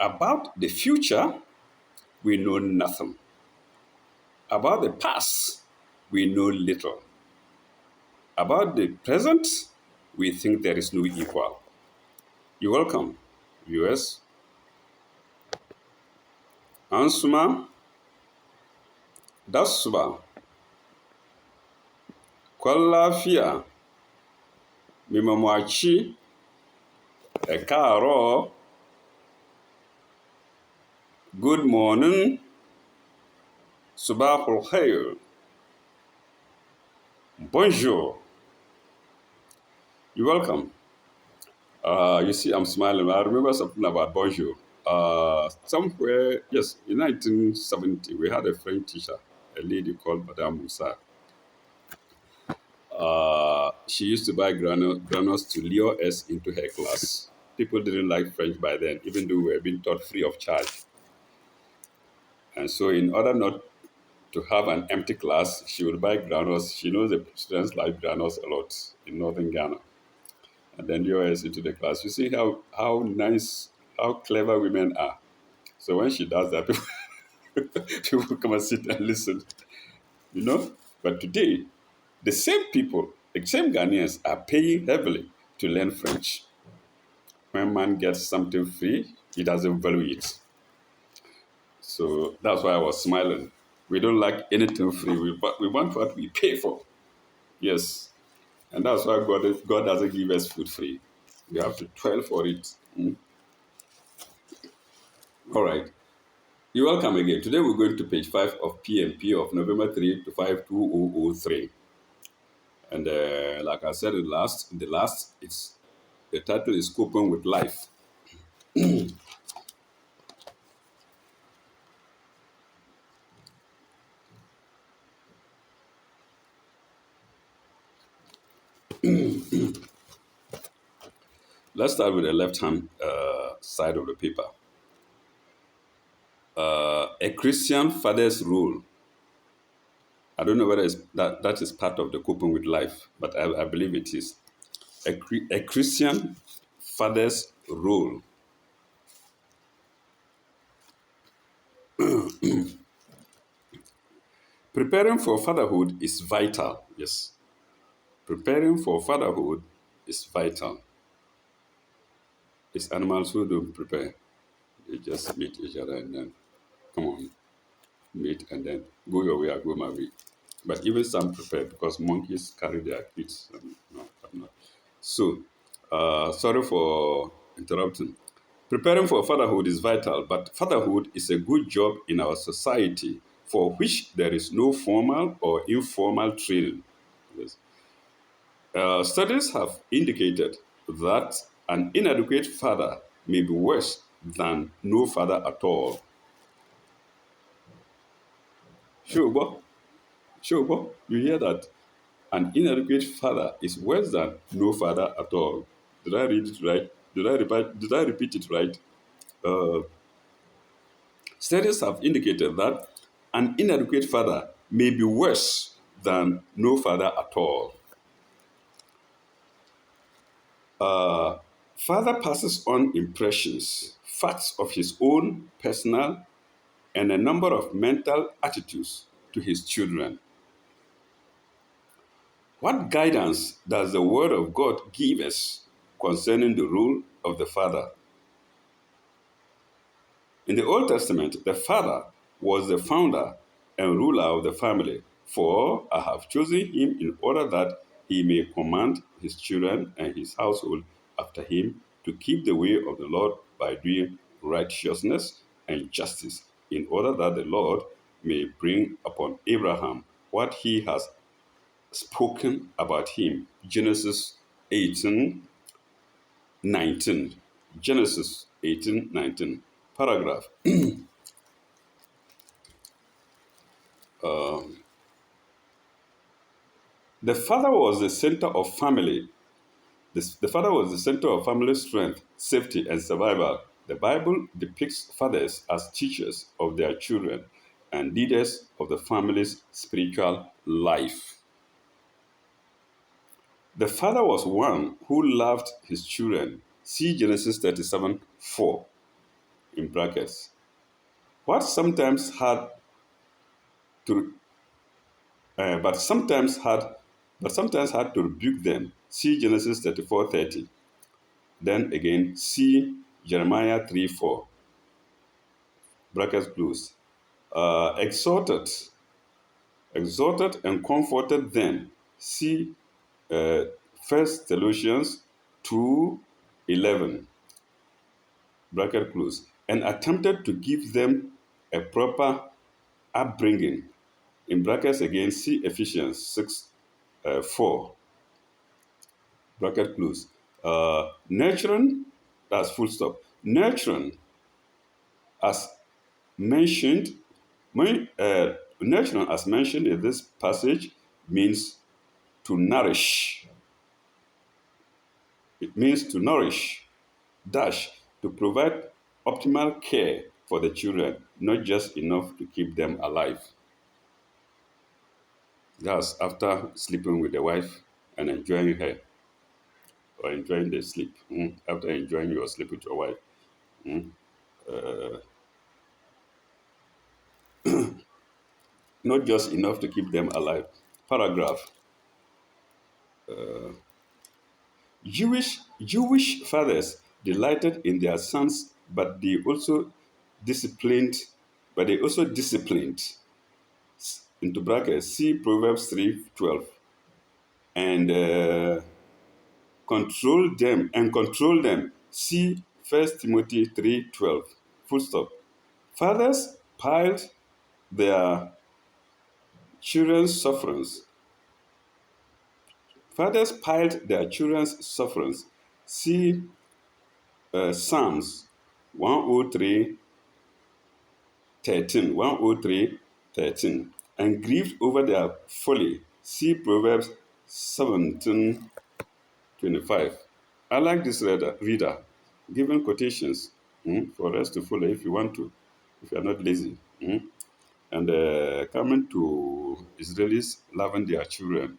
About the future, we know nothing. About the past, we know little. About the present, we think there is no equal. You're welcome, viewers. Ansuma, Dasuba, Kwalafia, Mimamwachi, Ekaro, good morning, Subahul Khair, bonjour. You're welcome. You see, I'm smiling. I remember something about bonjour. Somewhere, yes, in 1970, we had a French teacher, a lady called Madame Moussa. She used to buy granules to lure us into her class. People didn't like French by then, even though we were being taught free of charge. And so, in order not to have an empty class, she would buy granules. She knows the students like granules a lot in northern Ghana. And then lure us into the class. You see how nice, how clever women are. So when she does that, people come and sit and listen, you know. But today, the same people, the same Ghanaians are paying heavily to learn French. When man gets something free, he doesn't value it. So that's why I was smiling. We don't like anything free. We want what we pay for. Yes. And that's why God doesn't give us food free. We have to toil for it. All right. You're welcome again. Today we're going to page 5 of PMP of November 3 to 5 2003. And like I said in the last, the title is Coping with Life. Let's start with the left-hand side of the paper. A Christian father's role. I don't know whether that is part of the Coping with Life, but I believe it is. A Christian father's role. Preparing for fatherhood is vital. Yes. Preparing for fatherhood is vital. It's animals who don't prepare. They just meet each other and then, come on, meet and then go your way, I go my way. But even some prepare because monkeys carry their kids. No, I'm not. So, sorry for interrupting. Preparing for fatherhood is vital, but fatherhood is a good job in our society for which there is no formal or informal training. Yes. Studies have indicated that an inadequate father may be worse than no father at all. Sure, you hear that? An inadequate father is worse than no father at all. Did I read it right? Did I repeat it right? Uh, Studies have indicated that an inadequate father may be worse than no father at all. Father passes on impressions, facts of his own personal and a number of mental attitudes to his children. What guidance does the Word of God give us concerning the role of the father? In the Old Testament, the father was the founder and ruler of the family. For I have chosen him in order that he may command his children and his household after him to keep the way of the Lord by doing righteousness and justice, in order that the Lord may bring upon Abraham what he has spoken about him. Genesis 18:19. Genesis 18:19. Paragraph. The father was the center of family. The father was the center of family strength, safety, and survival. The Bible depicts fathers as teachers of their children and leaders of the family's spiritual life. The father was one who loved his children. See Genesis 37:4. in brackets. What sometimes had to, but sometimes had to rebuke them. See Genesis 34:30. Then again, see Jeremiah 3:4. Brackets close. Exhorted and comforted them. See uh, 1 Thessalonians 2:11. Bracket close. And attempted to give them a proper upbringing. In brackets again, see Ephesians 6:4. Bracket close. Nurturing, that's full stop. Nurturing, as mentioned, nurturing, as mentioned in this passage, means to nourish. It means to nourish, dash, to provide optimal care for the children, not just enough to keep them alive. That's after sleeping with the wife and enjoying her or enjoying the sleep. After enjoying your sleep with your wife. Not just enough to keep them alive. Paragraph. Jewish fathers delighted in their sons, but they also disciplined, into brackets, see Proverbs 3:12, and control them. See 1 Timothy 3:12. Full stop. Fathers piled their children's sufferings. Fathers piled their children's sufferings. See Psalms 103 13, 103:13, and grieved over their folly. See Proverbs 17:25. I like this reader giving quotations for us to follow if you want to, if you are not lazy. And coming to Israelis loving their children.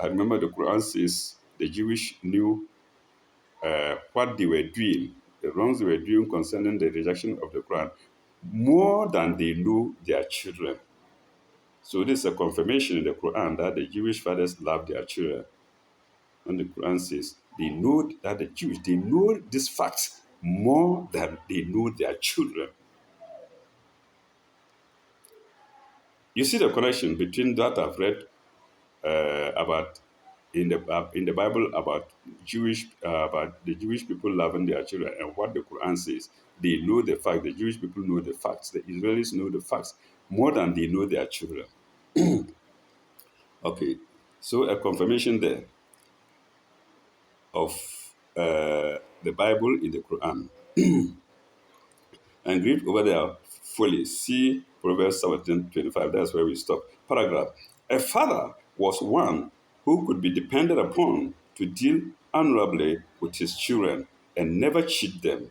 I remember the Quran says the Jewish knew what they were doing, the wrongs they were doing concerning the rejection of the Quran, more than they knew their children. So this is a confirmation in the Quran that the Jewish fathers love their children. And the Quran says they know that the Jews, they know this fact more than they know their children. You see the connection between that I've read about in the Bible about the Jewish people loving their children and what the Quran says. They know the fact. The Jewish people know the facts. The Israelis know the facts more than they know their children. Okay, so a confirmation there of the Bible in the Quran and grieved over their folly. See Proverbs 17:25. That's where we stop. Paragraph. A father was one who could be depended upon to deal honorably with his children and never cheat them.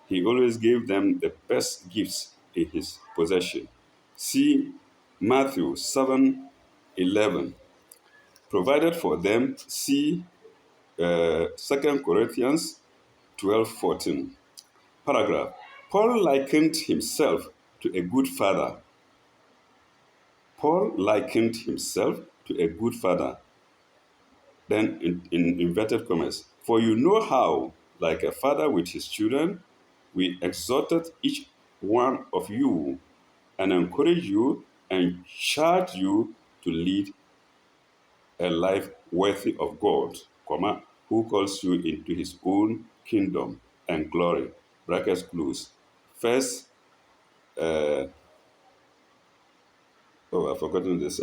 He always gave them the best gifts in his possession. See Matthew 7:11. Provided for them. See 2 Corinthians 12:14. Paragraph. Paul likened himself to a good father. Paul likened himself to a good father. Then in inverted commas, for you know how, like a father with his children, we exhorted each one of you and encourage you and charge you to lead a life worthy of God, who calls you into his own kingdom and glory. Brackets close. First, I've forgotten this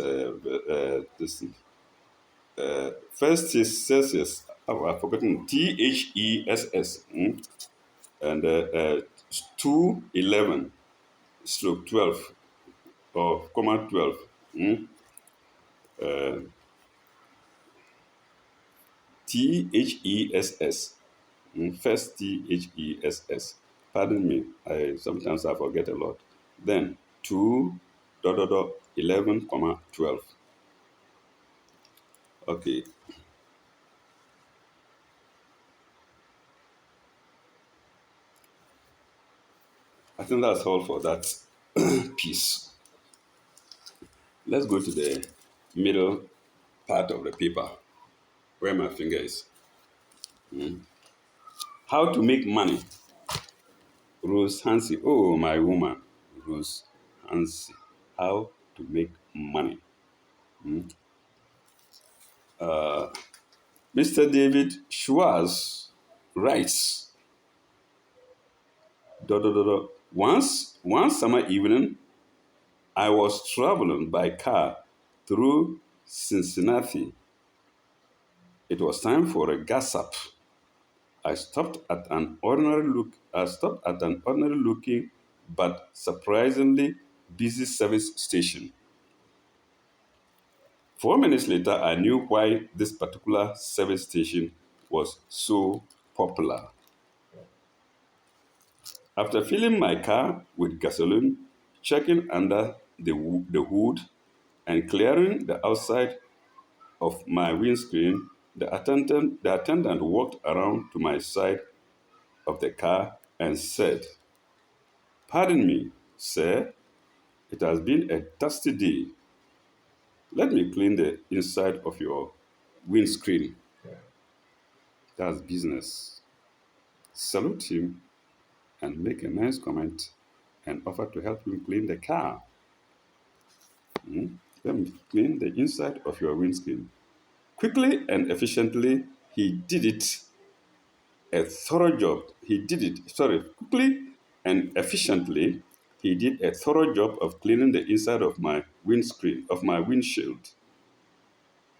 thing. First is Celsius. I've forgotten THESS. And 2:11 stroke 12 or comma 12. THESS. First THESS. Pardon me. I forget a lot. Then 2:11, 12. Okay. I think that's all for that piece. Let's go to the middle part of the paper where my finger is. How to make money. Rose Hansi. Oh, my woman. Rose Hansi. How to make money. Mr. David Schwartz writes, dot, dot, dot, dot. One summer evening, I was traveling by car through Cincinnati. It was time for a gas up. I stopped at an ordinary looking but surprisingly busy service station. 4 minutes later, I knew why this particular service station was so popular. After filling my car with gasoline, checking under the hood, and clearing the outside of my windscreen, the attendant walked around to my side of the car and said, "Pardon me, sir, it has been a dusty day. Let me clean the inside of your windscreen." That's business. Salute him and make a nice comment and offer to help him clean the car. Let me clean the inside of your windscreen. Quickly and efficiently, he did it a thorough job. Quickly and efficiently, he did a thorough job of cleaning the inside of my windshield.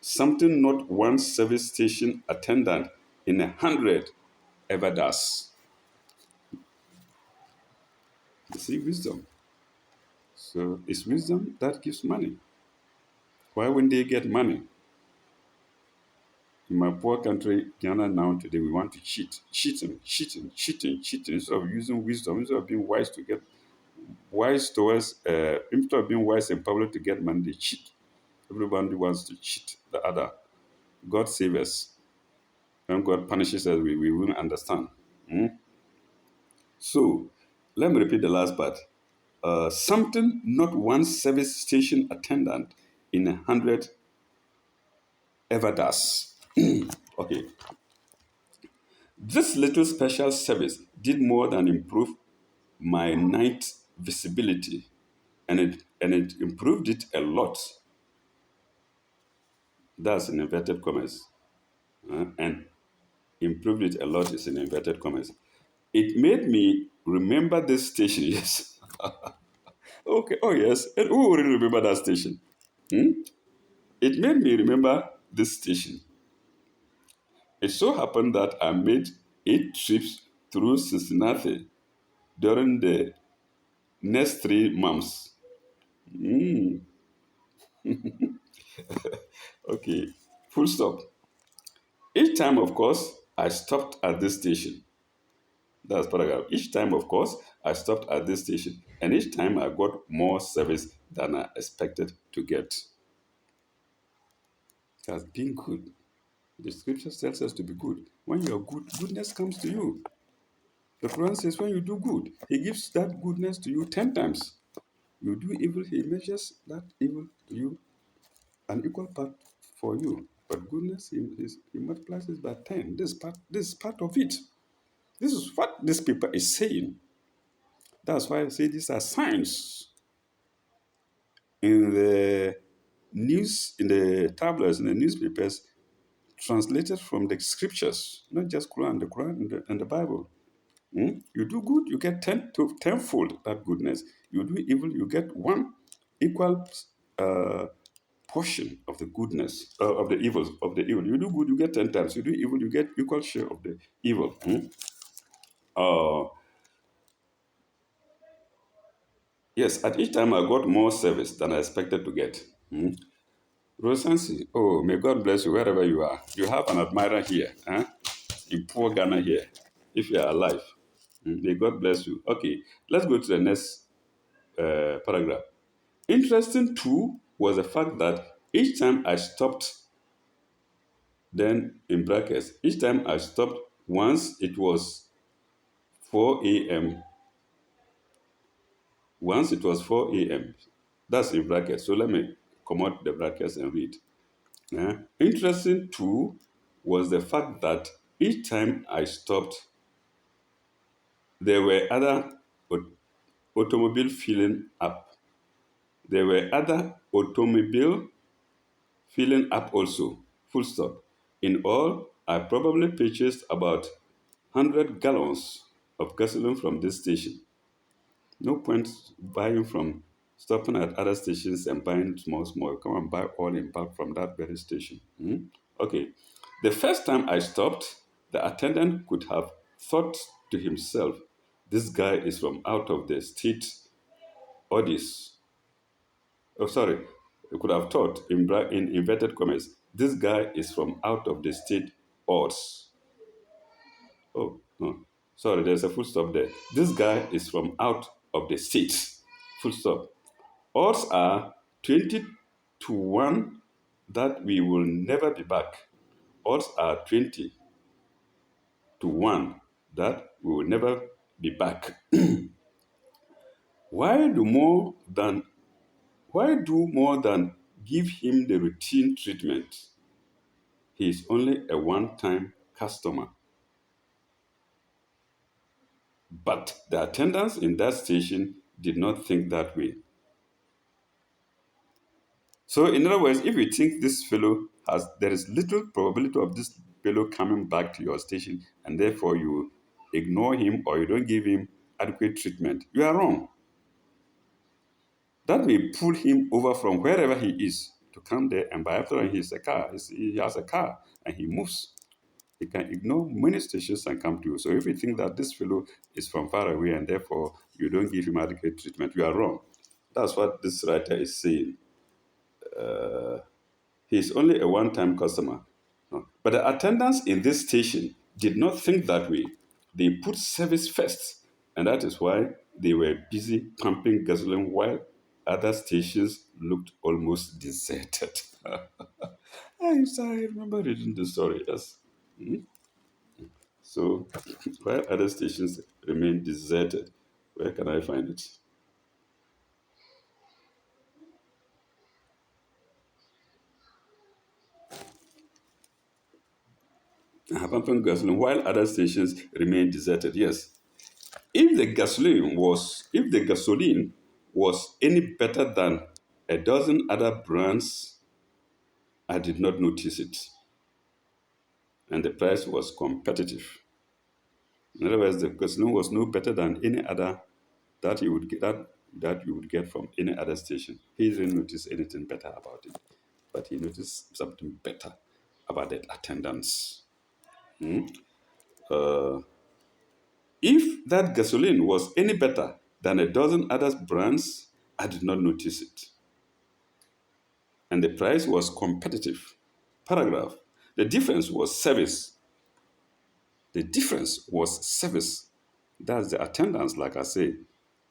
Something not one service station attendant in 100 ever does. You see, wisdom. So it's wisdom that gives money. Why wouldn't they get money? In my poor country, Ghana now today, we want to cheating, instead of using wisdom, instead of being wise to get instead of being wise in public to get money, they cheat. Everybody wants to cheat the other. God save us. When God punishes us, we won't understand. So, let me repeat the last part. Something not one service station attendant in 100 ever does. Okay, this little special service did more than improve my night visibility, and it improved it a lot. That's in inverted commas. And improved it a lot is in inverted commas. It made me remember this station. Yes. Okay. Oh, yes. And who will remember that station? It made me remember this station. It so happened that I made 8 trips through Cincinnati during the next 3 months. Okay. Full stop. Each time, of course, I stopped at this station. That's paragraph. Each time, of course, I stopped at this station, and each time I got more service than I expected to get. That's being good. The scripture tells us to be good. When you're good, goodness comes to you. The Quran says when you do good, He gives that goodness to you 10 times. You do evil, He measures that evil to you an equal part for you. But goodness, He multiplies it by 10. This is part of it. This is what this paper is saying. That's why I say these are signs. In the in the tablets, in the newspapers, translated from the scriptures, not just Quran, the Quran and the Bible. You do good, you get tenfold that goodness. You do evil, you get one equal portion of the goodness of the evils of the evil. You do good, you get 10 times. You do evil, you get equal share of the evil. Uh, yes, at each time I got more service than I expected to get. Rosansi, oh, may God bless you wherever you are. You have an admirer here, in poor Ghana here, if you are alive. May God bless you. Okay, let's go to the next paragraph. Interesting too was the fact that each time I stopped, then in brackets, each time I stopped once it was 4 a.m. Once it was 4 a.m. That's in brackets. So let me come out the brackets and read. Interesting too was the fact that each time I stopped, there were other au- automobile filling up. There were other automobile filling up also. Full stop. In all, I probably purchased about 100 gallons of gasoline from this station. No point buying from stopping at other stations and buying small, small. Come and buy all in bulk from that very station. Okay. The first time I stopped, the attendant could have thought to himself, this guy is from out of the state Odis. Oh, sorry. You could have thought in inverted commas, this guy is from out of the state odds. Oh, no. Sorry, there's a full stop there. This guy is from out of the state. Full stop. Odds are 20 to 1 that we will never be back. Odds are 20 to 1 that we will never be back. Why do more than give him the routine treatment? He is only a one-time customer. But the attendants in that station did not think that way. So, in other words, if you think this fellow there is little probability of this fellow coming back to your station, and therefore you ignore him or you don't give him adequate treatment, you are wrong. That may pull him over from wherever he is to come there, and by after all, he has a car, and he moves. He can ignore many stations and come to you. So if you think that this fellow is from far away and therefore you don't give him adequate treatment, you are wrong. That's what this writer is saying. He is only a one-time customer. No. But the attendants in this station did not think that way. They put service first, and that is why they were busy pumping gasoline while other stations looked almost deserted. I remember reading the story. Yes. So, while other stations remain deserted, where can I find it? Pumping gasoline while other stations remain deserted. Yes. If the gasoline was any better than a dozen other brands, I did not notice it, and the price was competitive. In other words, the gasoline was no better than any other that you would get that you would get from any other station. He didn't notice anything better about it, but he noticed something better about the attendance. If that gasoline was any better than a dozen other brands, I did not notice it, and the price was competitive. Paragraph. The difference was service. The difference was service. That's the attendance, like I say.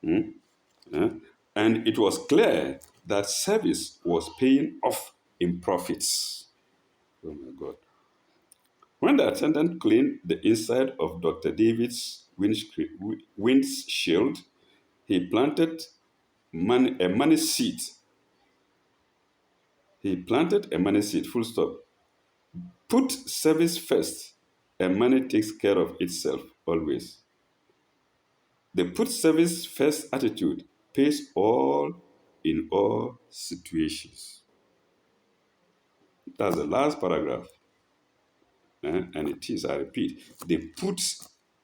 eh? And it was clear that service was paying off in profits. Oh my God. When the attendant cleaned the inside of Dr. David's windshield, he planted a money seed. He planted a money seed, full stop. Put service first, and money takes care of itself always. The put service first attitude pays all in all situations. That's the last paragraph. And it is, I repeat, they put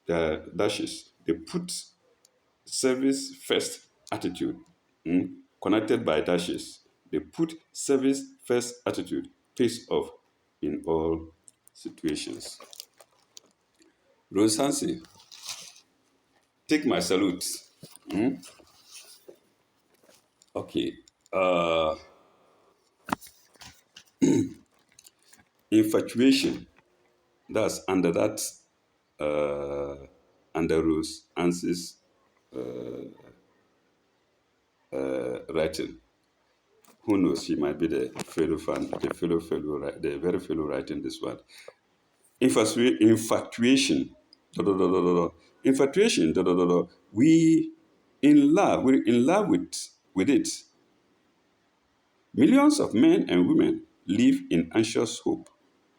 the dashes, they put service first attitude connected by dashes. They put service first attitude pays off in all situations. Rose Hansi, take my salute. Okay. Infatuation. That's under that, under Rose Hansi's writing. Who knows? She might be the fellow fan, the very fellow writing this one. Infatuation. Da, da, da, da, da, da. Infatuation. Da, da, da, da. We We're in love with it. Millions of men and women live in anxious hope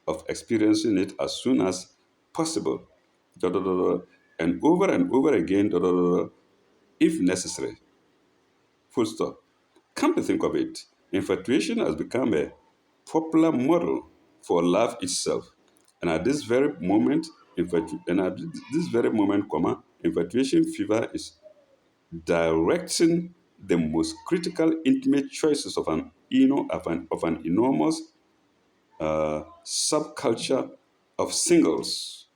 of experiencing it as soon as possible, da, da, da, da, and over again, da, da, da, da, if necessary. Full stop. Come to think of it, infatuation has become a popular model for love itself. And at this very moment, comma, infatuation fever is directing the most critical, intimate choices of an enormous subculture of singles.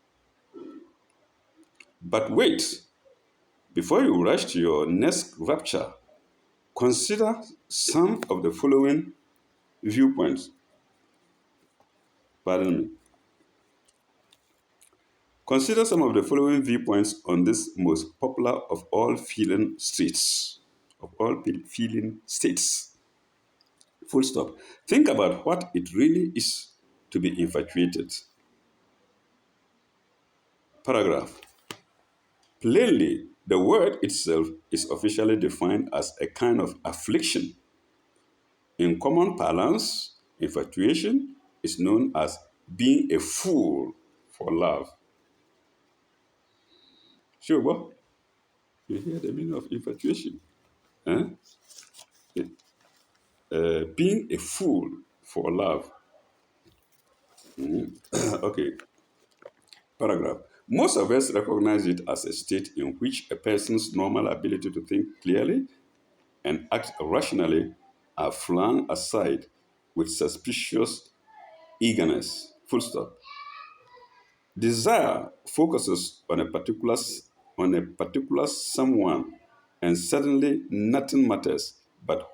But wait, before you rush to your next rapture, consider some of the following viewpoints. Pardon me. Consider some of the following viewpoints on this most popular of all feeling states. Of all feeling states. Full stop. Think about what it really is to be infatuated. Paragraph. Plainly, the word itself is officially defined as a kind of affliction. In common parlance, infatuation is known as being a fool for love. Sure, what? You hear the meaning of infatuation? Huh? Being a fool for love. Okay, paragraph. Most of us recognize it as a state in which a person's normal ability to think clearly and act rationally are flung aside with suspicious eagerness. Full stop. Desire focuses on a particular someone, and suddenly nothing matters but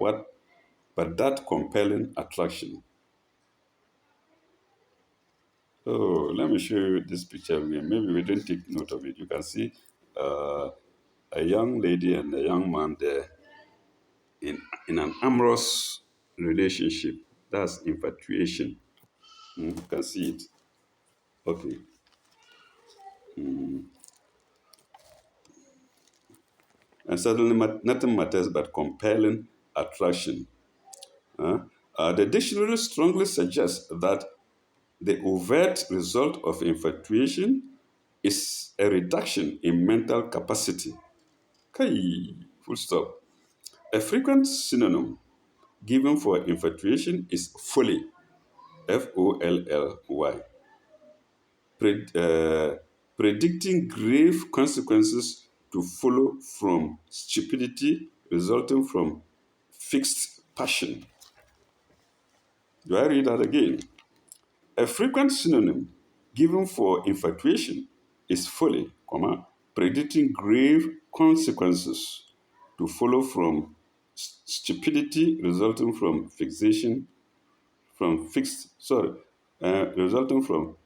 that compelling attraction. Oh, let me show you this picture again. Maybe we didn't take note of it. You can see uh, a young lady and a young man there in an amorous relationship. That's infatuation. You can see it. Okay. And suddenly nothing matters but compelling attraction. Uh, the dictionary strongly suggests that the overt result of infatuation is a reduction in mental capacity. Kai, full stop. A frequent synonym given for infatuation is folly, Folly, Pred- uh, predicting grave consequences to follow from stupidity resulting from fixed passion. Do I read that again? A frequent synonym given for infatuation is folly, predicting grave consequences to follow from stupidity resulting from resulting from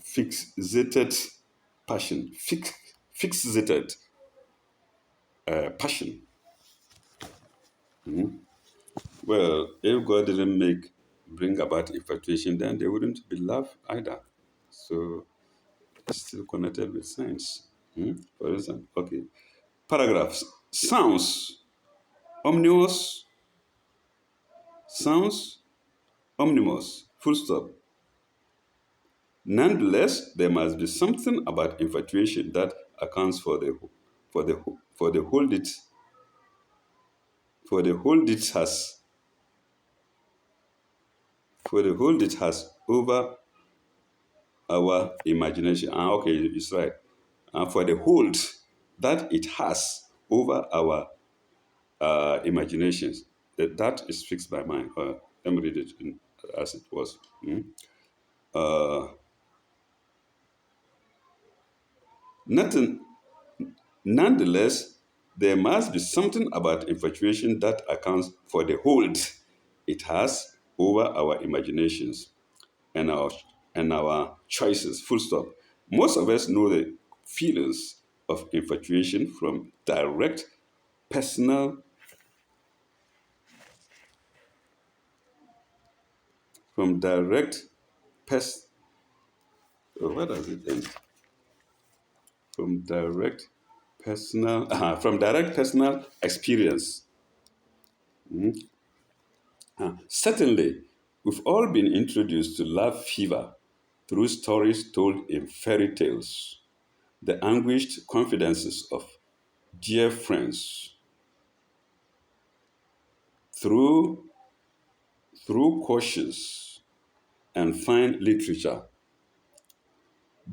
fixated passion, fixated passion. Well, if God didn't bring about infatuation, then there wouldn't be love either. So it's still connected with science. For instance, okay. Paragraphs. Sounds omnious, sounds omnibus. Full stop. Nonetheless, there must be something about infatuation that accounts for the hold it has over our imagination. Okay, it's right. And for the hold that it has over our imaginations, that is fixed by mind. Let me read it as it was. Uh, nothing. Nonetheless, there must be something about infatuation that accounts for the hold it has over our imaginations and our choices. Full stop. Most of us know the feelings of infatuation personal from direct pers- where does it end? From direct from direct personal experience. Certainly, we've all been introduced to love fever through stories told in fairy tales, the anguished confidences of dear friends, through cautious and fine literature,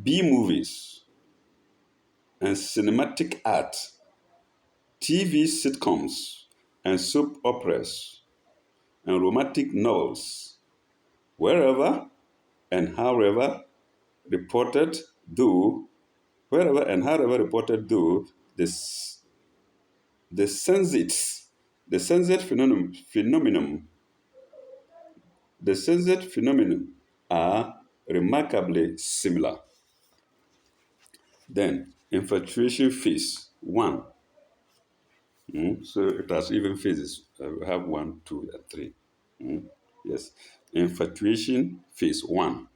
B movies, and cinematic art, TV sitcoms, and soap operas, and romantic novels, wherever and however reported, though wherever and however reported, though this the sensate the sensate phenomenon are remarkably similar. Then infatuation phase one. So it has even phases. We have one, two, and three. Mm. Yes. Infatuation phase one.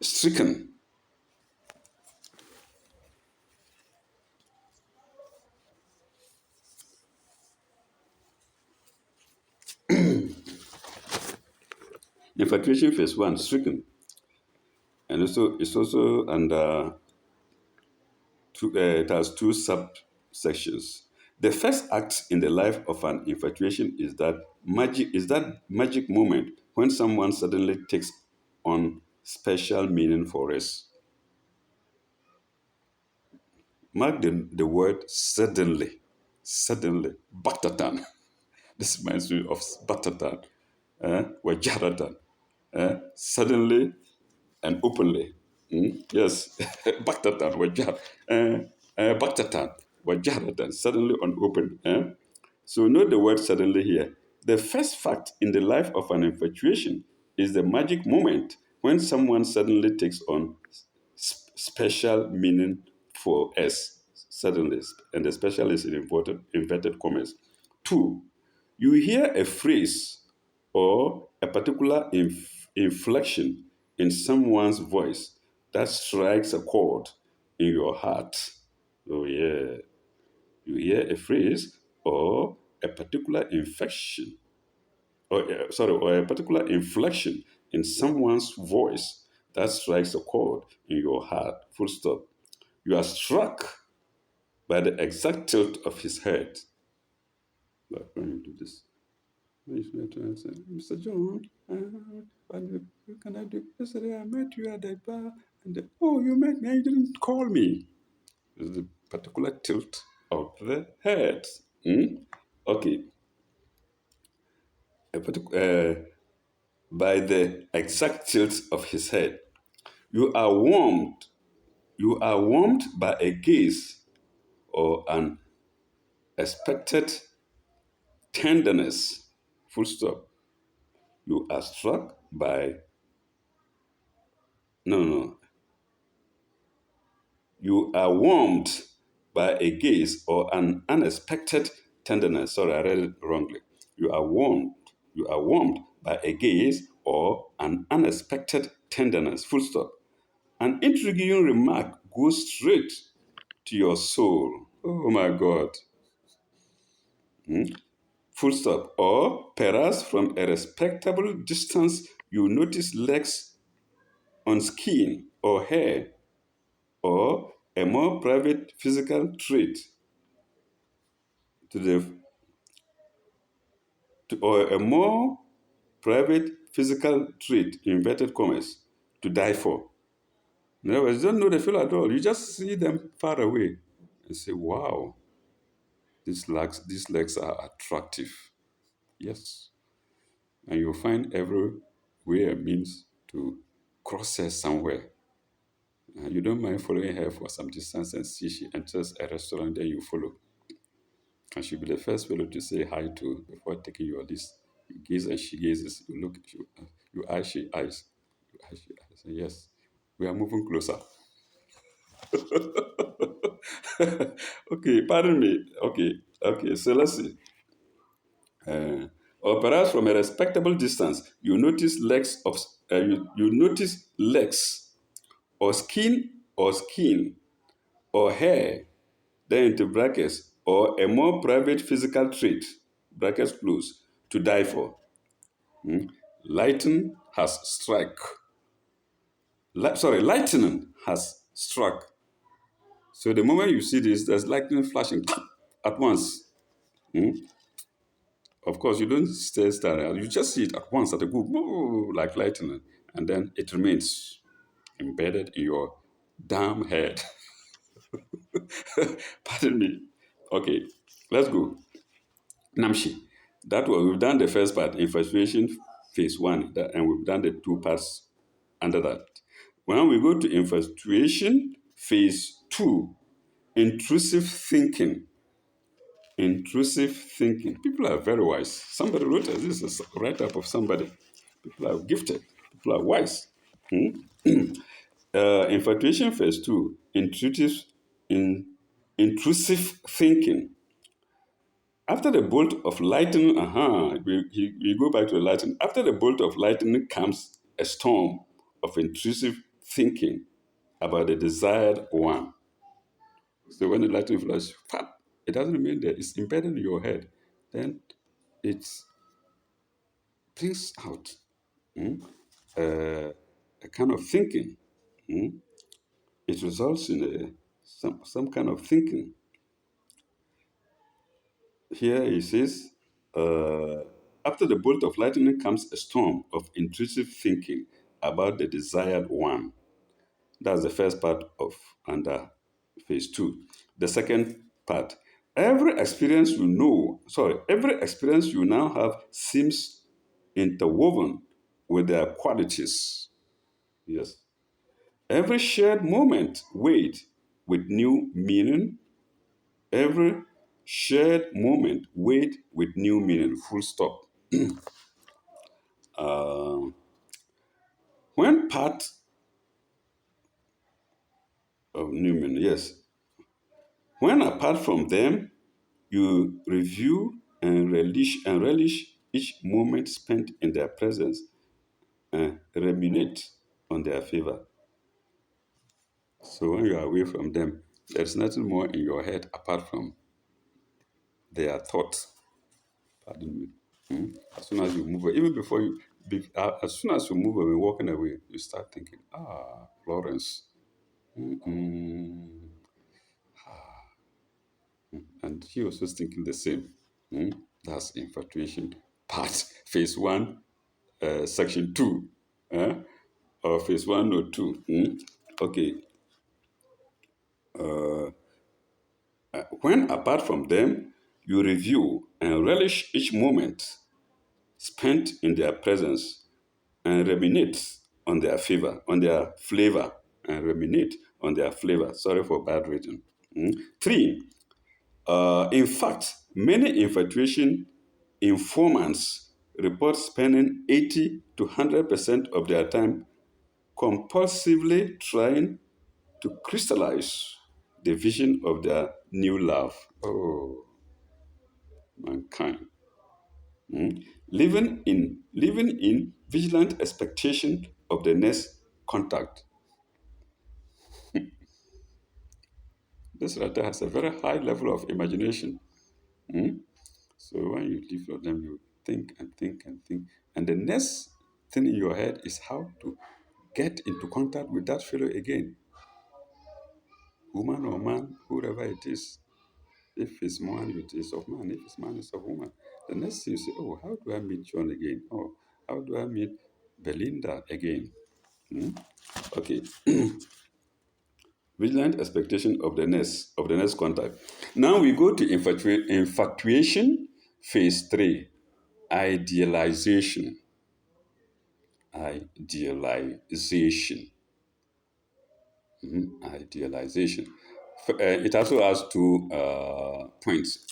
Stricken. Infatuation phase one, stricken. And also it's also under it has two subsections. The first act in the life of an infatuation is that magic moment when someone suddenly takes on special meaning for us. Mark the word suddenly. Suddenly. Batatan. This reminds me of Batatan. Wajaratan. Suddenly and openly. Yes, Baktatan, Baktatan, Wajaratan, suddenly unopened. So note the word suddenly here. The first fact in the life of an infatuation is the magic moment when someone suddenly takes on special meaning for us. Suddenly, and the special is in inverted commas. Two, you hear a phrase or a particular inflection in someone's voice that strikes a chord in your heart. Oh, yeah. You hear a phrase or a particular inflection, or a particular inflection in someone's voice that strikes a chord in your heart. Full stop. You are struck by the exact tilt of his head. But when you do this, Mr. John, what can I do? Yesterday I met you at the bar, and oh, you met me and you didn't call me. It's the particular tilt of the head. Okay, by the exact tilt of his head. You are warmed. You are warmed by a gaze or an expected tenderness. Full stop. You are struck by no. You are warmed by a gaze or an unexpected tenderness. Sorry, I read it wrongly. You are warmed. You are warmed by a gaze or an unexpected tenderness. Full stop. An intriguing remark goes straight to your soul. Oh my God. Full stop. Or perhaps from a respectable distance, you notice legs on skin or hair, or a more private physical trait to the or a more private physical trait, inverted commas, to die for. In other words, you don't know the fellow at all. You just see them far away and say, wow, these legs are attractive. Yes. And you'll find every way a means to cross her somewhere. You don't mind following her for some distance and see she enters a restaurant, then you follow. And she'll be the first fellow to say hi to before taking your list. You gaze and she gazes. You look, you eye, she eyes. You eye, she eyes. And yes, we are moving closer. Okay, pardon me. Okay. So let's see. Uh, or perhaps from a respectable distance, you notice you notice legs or skin or hair, then into brackets, or a more private physical trait, brackets close, to die for. Hmm? Lightning has struck. Lightning has struck. So the moment you see this, there's lightning flashing at once. Hmm? Of course, you don't stay staring. You just see it at once at a go, like lightning, and then it remains embedded in your damn head. Pardon me. Okay, let's go. Namshi. That was we've done the first part, infatuation phase one, and we've done the two parts under that. When we go to infatuation phase two, intrusive thinking. Intrusive thinking. People are very wise. Somebody wrote it. This is a write up of somebody. People are gifted. People are wise. Infatuation phase two, in, intrusive thinking. After the bolt of lightning, we go back to the lightning. After the bolt of lightning comes a storm of intrusive thinking about the desired one. So when the lightning flash, it doesn't remain there. It's embedded in your head. Then it brings out a kind of thinking. It results in some kind of thinking. Here he says, uh, after the bolt of lightning comes a storm of intrusive thinking about the desired one. That's the first part of under phase two. The second part, every experience you now have seems interwoven with their qualities. Yes. Every shared moment weighed with new meaning. Every shared moment weighed with new meaning. Full stop. When part of new meaning, yes. When apart from them, you review and relish each moment spent in their presence and ruminate on their favor. So when you are away from them, there's nothing more in your head apart from their thoughts. Pardon me. As soon as you move away, even before you, as soon as you move away, walking away, you start thinking, Florence. Mm-mm. And he was just thinking the same. That's infatuation part, phase one, section two, or phase one or two. Okay. When apart from them, you review and relish each moment spent in their presence and ruminate on their flavor, and ruminate on their flavor. Sorry for bad reading. Three, in fact, many infatuation informants report spending 80 to 100% of their time compulsively trying to crystallize the vision of their new love. Oh, mankind. Living in vigilant expectation of the next contact. This writer has a very high level of imagination. So when you live for them, you think and think and think. And the next thing in your head is how to get into contact with that fellow again. Woman or man, whoever it is. If it's man, it is of man. If it's man, it's of woman. The next thing you say, oh, how do I meet John again? Oh, how do I meet Belinda again? Okay. Vigilant expectation of the next contact. Now we go to infatuation phase three. Idealization. Idealization. Idealization. It also has two points.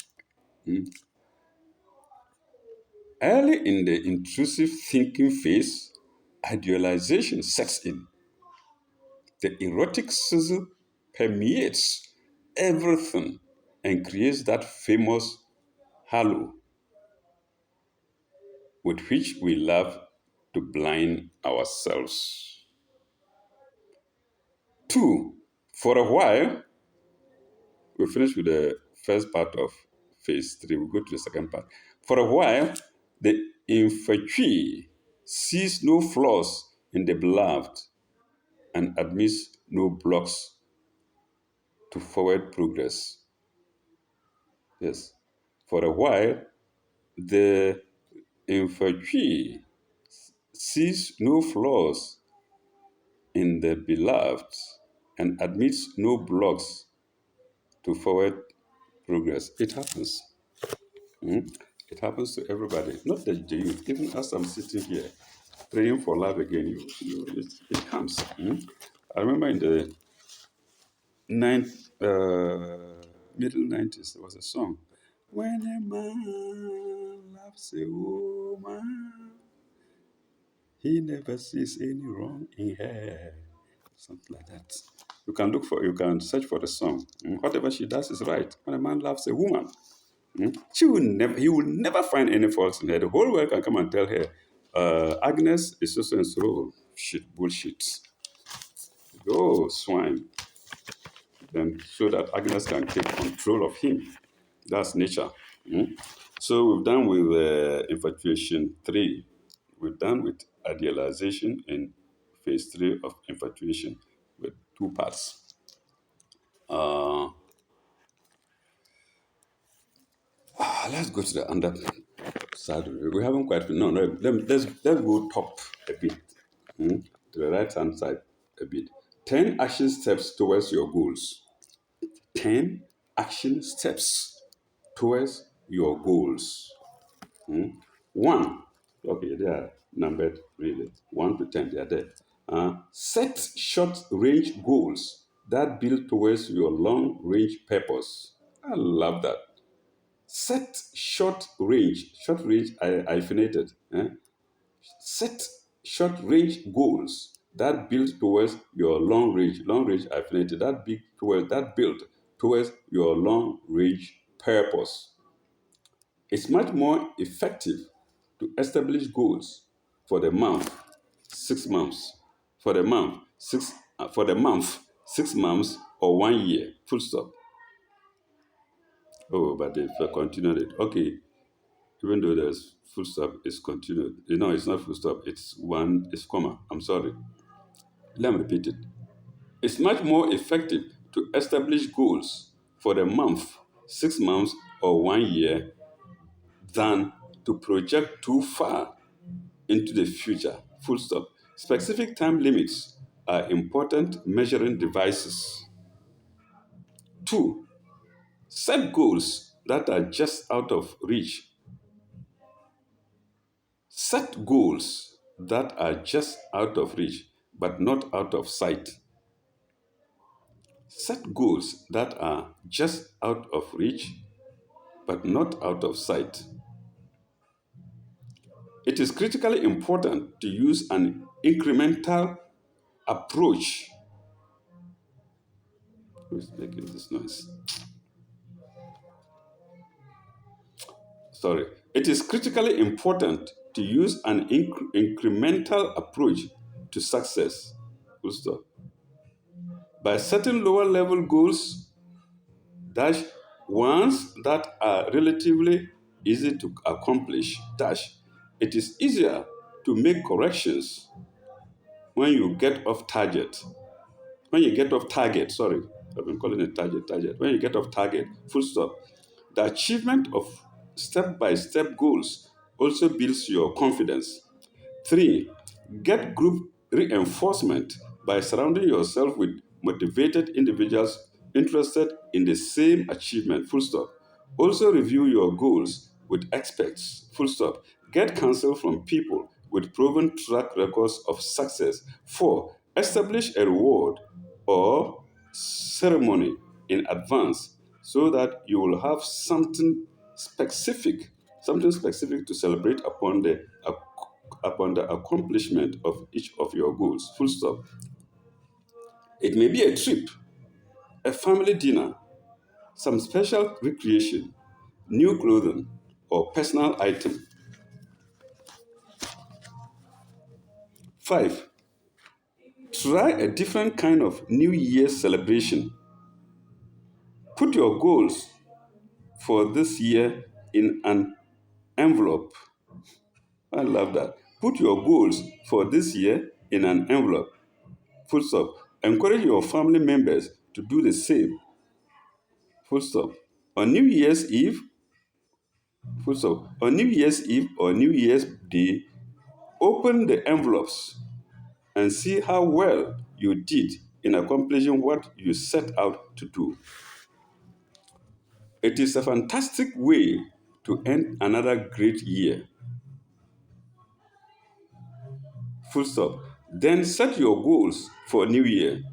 Early in the intrusive thinking phase, idealization sets in. The erotic sizzle permeates everything and creates that famous halo with which we love to blind ourselves. Two, for a while, we finish with the first part of phase three. We go to the second part. For a while, the infatuee sees no flaws in the beloved and admits no blocks to forward progress. Yes. For a while, the infatuee sees no flaws in the beloved and admits no blocks to forward progress. It happens. Mm. It happens to everybody, not just the youth. Even as I'm sitting here praying for love again, it comes. Mm. I remember in the ninth, middle 90s, there was a song. When a man loves a woman, he never sees any wrong in her. Something like that. You can search for the song. Mm. Whatever she does is right. When a man loves a woman, he will never find any faults in her. The whole world can come and tell her, Agnes is so and so. Shit, bullshit. Go, swine. Then so that Agnes can take control of him. That's nature. So we've done with infatuation 3. We're done with idealization in phase 3 of infatuation with 2 parts. Let's go to the under side. We haven't quite. No, no. Let's go top a bit. To the right hand side a bit. 10 action steps towards your goals. 10 action steps towards your goals. One, okay, they are numbered really. 1 to 10, they are there. Set short range goals that build towards your long range purpose. I love that. Set short range, I hyphenated. Set short range goals that build towards your long range hyphenated, that build towards your long range purpose. It's much more effective to establish goals for the month, 6 months, for the month, 6 months, or 1 year. Full stop. Oh, but if I continued it, okay. Even though there's full stop, it's continued. It's not full stop. It's comma. I'm sorry. Let me repeat it. It's much more effective to establish goals for the month, 6 months, or 1 year than to project too far into the future. Full stop. Specific time limits are important measuring devices. 2. Set goals that are just out of reach. Set goals that are just out of reach, but not out of sight. Set goals that are just out of reach, but not out of sight. It is critically important to use an incremental approach. Who's making this noise? Sorry. It is critically important to use an incremental approach to success. Full stop. By setting lower level goals, dash, ones that are relatively easy to accomplish, dash, it is easier to make corrections when you get off target. Sorry, I've been calling it target. When you get off target, full stop. The achievement of step-by-step goals also builds your confidence. 3. Get group reinforcement by surrounding yourself with motivated individuals interested in the same achievement. Full stop. Also review your goals with experts. Full stop. Get counsel from people with proven track records of success. 4. Establish a reward or ceremony in advance so that you will have something specific to celebrate upon the accomplishment of each of your goals. Full stop. It may be a trip, a family dinner, some special recreation, new clothing, or personal item. 5. Try a different kind of New Year's celebration. Put your goals for this year in an envelope. I love that. Put your goals for this year in an envelope. Full stop. Encourage your family members to do the same. Full stop. On New Year's Eve, full stop. On New Year's Eve or New Year's Day, open the envelopes and see how well you did in accomplishing what you set out to do. It is a fantastic way to end another great year. Full stop. Then set your goals for New Year.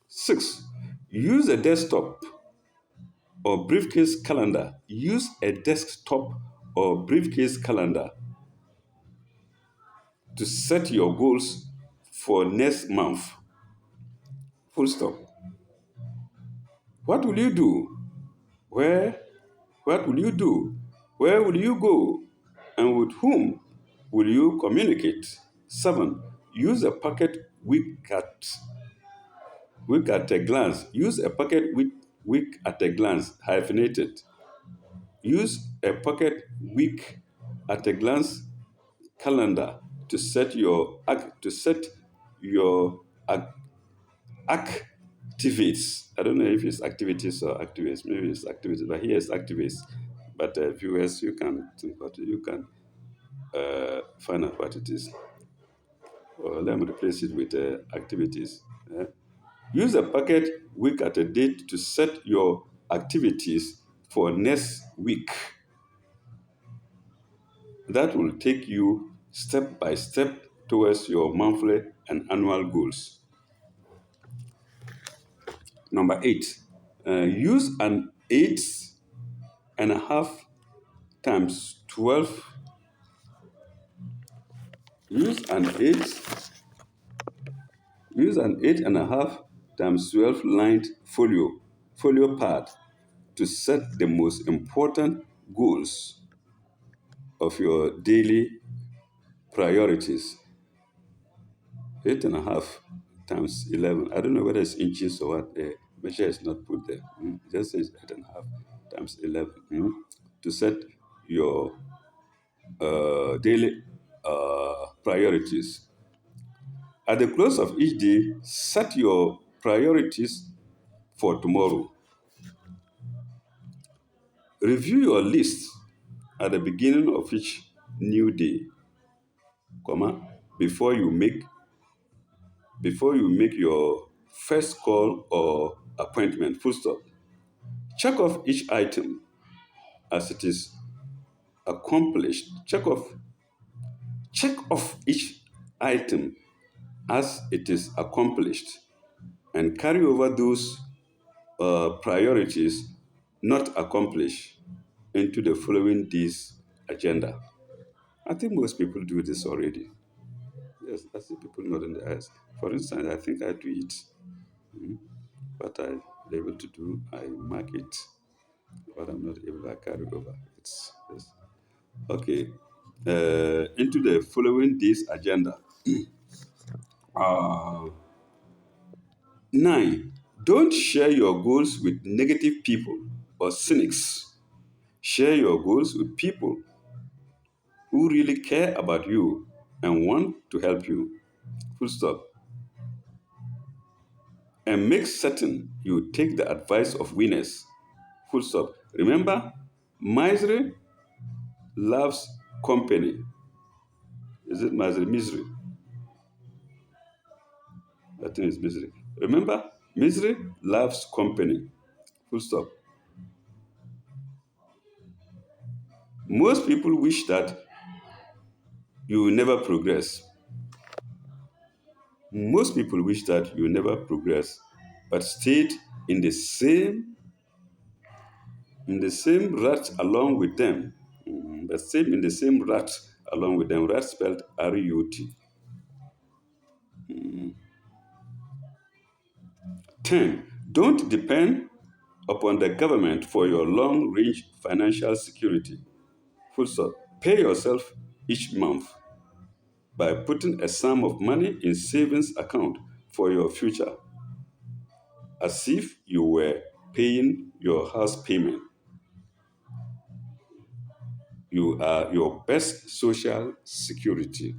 6. Use a desktop or briefcase calendar. Use a desktop or briefcase calendar to set your goals for next month. Full stop. What will you do? Where? What will you do? Where will you go? And with whom will you communicate? 7. Use a pocket week at a glance. Use a pocket week at a glance, hyphenated. Use a pocket week at a glance calendar to set your activates. I don't know if it's activities or activates. Maybe it's activities, but here it's activates. But viewers, you can think what you can find out what it is. Or let me replace it with activities. Use a packet week at a date to set your activities for next week. That will take you step by step towards your monthly and annual goals. Number 8, use an 8.5 times 12. Use an 8.5 times 12 lined folio pad to set the most important goals of your daily priorities. 8.5 times 11. I don't know whether it's inches or what. The measure is not put there. It just says 8.5 times 11. To set your daily priorities. At the close of each day, set your priorities for tomorrow. Review your list at the beginning of each new day, before you make your first call or appointment. Full stop. Check off each item as it is accomplished. Check off each item as it is accomplished and carry over those priorities not accomplished into the following day's agenda. I think most people do this already. Yes, I see people nodding their heads. For instance, I think I do it. What I'm able to do, I mark it. What I'm not able, I carry over. It's okay. Into the following day's agenda. 9. Don't share your goals with negative people or cynics. Share your goals with people who really care about you and want to help you. Full stop. And make certain you take the advice of winners. Full stop. Remember, misery loves company. Is it misery? Misery. I think it's misery. Remember, misery loves company. Full stop. Most people wish that you will never progress. Most people wish that you never progress, but stayed in the same rut along with them. But stayed in the same rut along with them. Rut spelled R-U-T. 10. Don't depend upon the government for your long-range financial security. Full stop. Pay yourself each month by putting a sum of money in savings account for your future, as if you were paying your house payment. You are your best social security.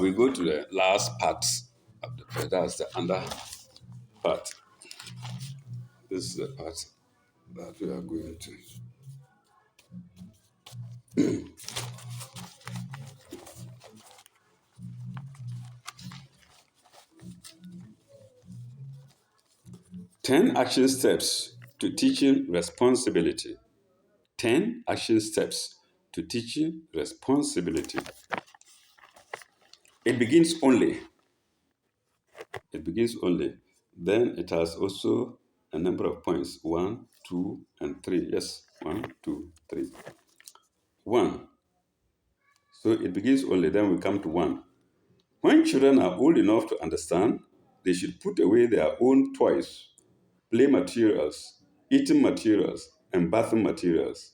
We go to the last part of the prayer. That's the under part. This is the part that we are going to. 10 action steps to teaching responsibility. 10 action steps to teaching responsibility. It begins only. It begins only. Then it has also a number of points: one, two, and three. Yes, one, two, three. One. So it begins only, then we come to one. When children are old enough to understand, they should put away their own toys, play materials, eating materials, and bathing materials.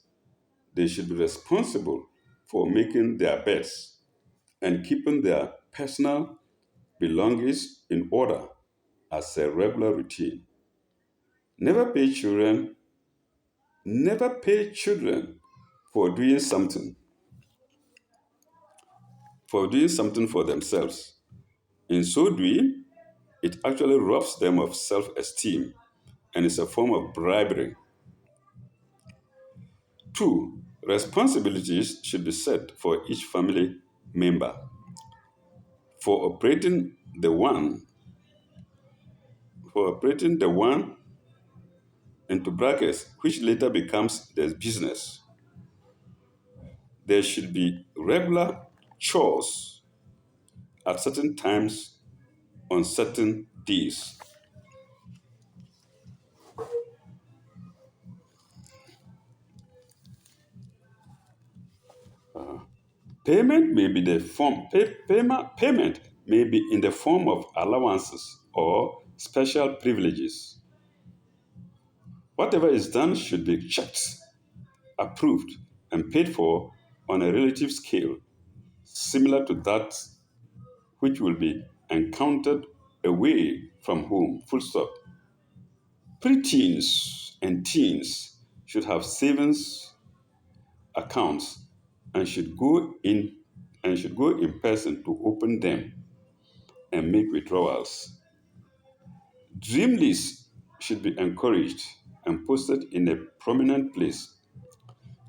They should be responsible for making their beds and keeping their personal belongings in order as a regular routine. Never pay children, never pay children for doing something, for themselves. In so doing, it actually robs them of self-esteem and is a form of bribery. Two, responsibilities should be set for each family member. For operating the one, for operating the one into brackets, which later becomes their business. There should be regular chores at certain times on certain days. Payment may be the form payment may be in the form of allowances or special privileges. Whatever is done should be checked, approved, and paid for on a relative scale, similar to that which will be encountered away from home. Full stop. Preteens and teens should have savings accounts and should go in person to open them and make withdrawals. Dream lists should be encouraged and posted in a prominent place.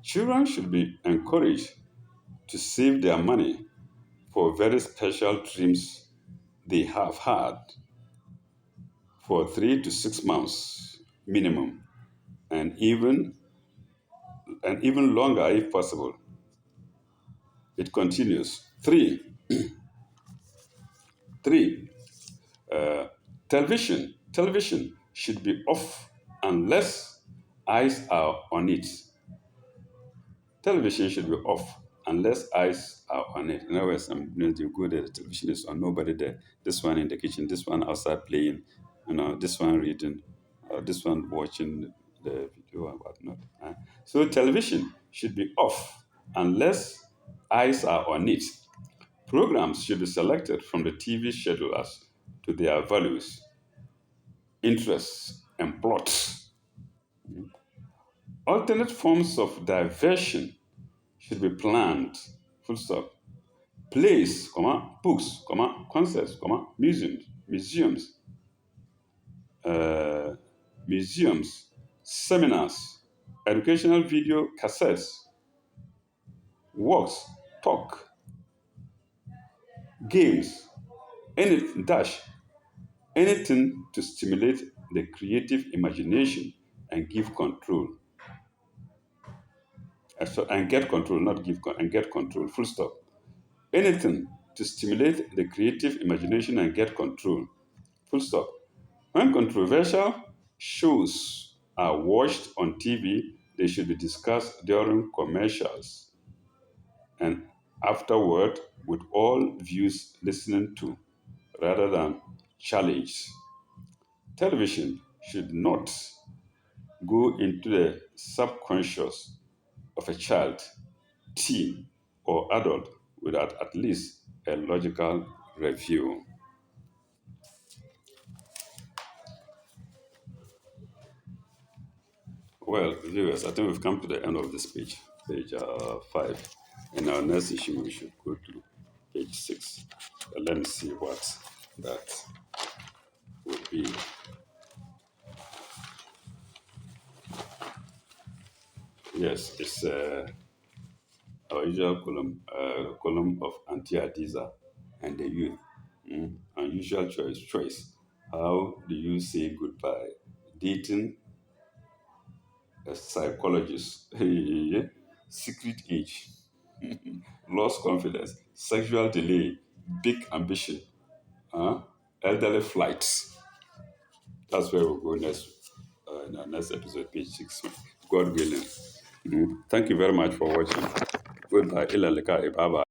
Children should be encouraged to save their money for very special dreams they have had for 3 to 6 months minimum, and even longer if possible. It continues. Three. Uh, television should be off unless eyes are on it. Television should be off unless eyes are on it. In other words, you go there, the television is on, nobody there. This one in the kitchen, this one outside playing, this one reading, this one watching the video and whatnot. So television should be off unless eyes are on it. Programs should be selected from the TV schedulers to their values, interests, and plots. Alternate forms of diversion should be planned. Full stop. Plays, books, concerts, museums, uh, museums, seminars, educational video cassettes, walks, talk, games, dash, anything to stimulate the creative imagination and give control. And get control, not give and get control. Full stop. Anything to stimulate the creative imagination and get control. Full stop. When controversial shows are watched on TV, they should be discussed during commercials and afterward with all views listening to rather than challenged. Television should not go into the subconscious of a child, teen, or adult without at least a logical review. Well, viewers, I think we've come to the end of this page, page 5. In our next issue, we should go to page 6. Let me see what that would be. Yes, it's our usual column of Anti-Adiza and the youth. Unusual choice. How do you say goodbye? Dating a psychologist. Hey, secret age. Lost confidence. Sexual delay. Big ambition. Huh? Elderly flights. That's where we'll go next. In our next episode, page 6. God willing. Thank you very much for watching. Goodbye. Ila lika ibaba.